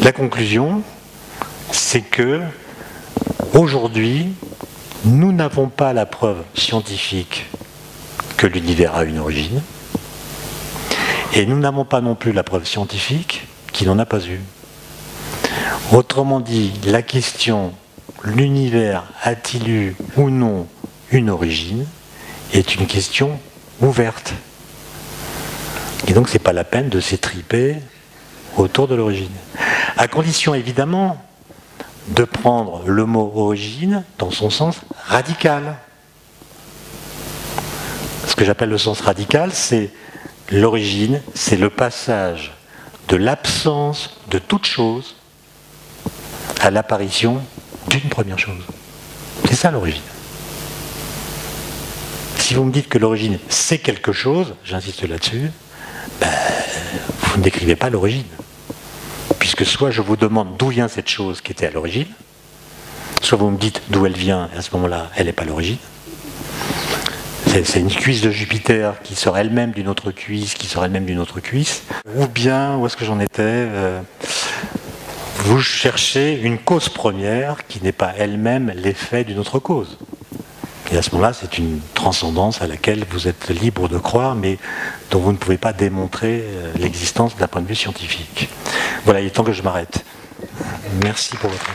La conclusion, c'est que aujourd'hui, nous n'avons pas la preuve scientifique que l'univers a une origine, et nous n'avons pas non plus la preuve scientifique qu'il n'en a pas eu. Autrement dit, la question « l'univers a-t-il eu ou non une origine ?» est une question ouverte. Et donc, ce n'est pas la peine de s'étriper autour de l'origine. À condition, évidemment, de prendre le mot « origine » dans son sens radical. Ce que j'appelle le sens radical, c'est l'origine, c'est le passage de l'absence de toute chose à l'apparition d'une première chose. C'est ça l'origine. Si vous me dites que l'origine c'est quelque chose, j'insiste là-dessus, vous ne décrivez pas l'origine. Puisque soit je vous demande d'où vient cette chose qui était à l'origine, soit vous me dites d'où elle vient, et à ce moment-là, elle n'est pas l'origine. C'est une cuisse de Jupiter qui sort elle-même d'une autre cuisse, qui sort elle-même d'une autre cuisse. Ou bien, où est-ce que j'en étais vous cherchez une cause première qui n'est pas elle-même l'effet d'une autre cause. Et à ce moment-là, c'est une transcendance à laquelle vous êtes libre de croire, mais dont vous ne pouvez pas démontrer l'existence d'un point de vue scientifique. Voilà, il est temps que je m'arrête. Merci pour votre...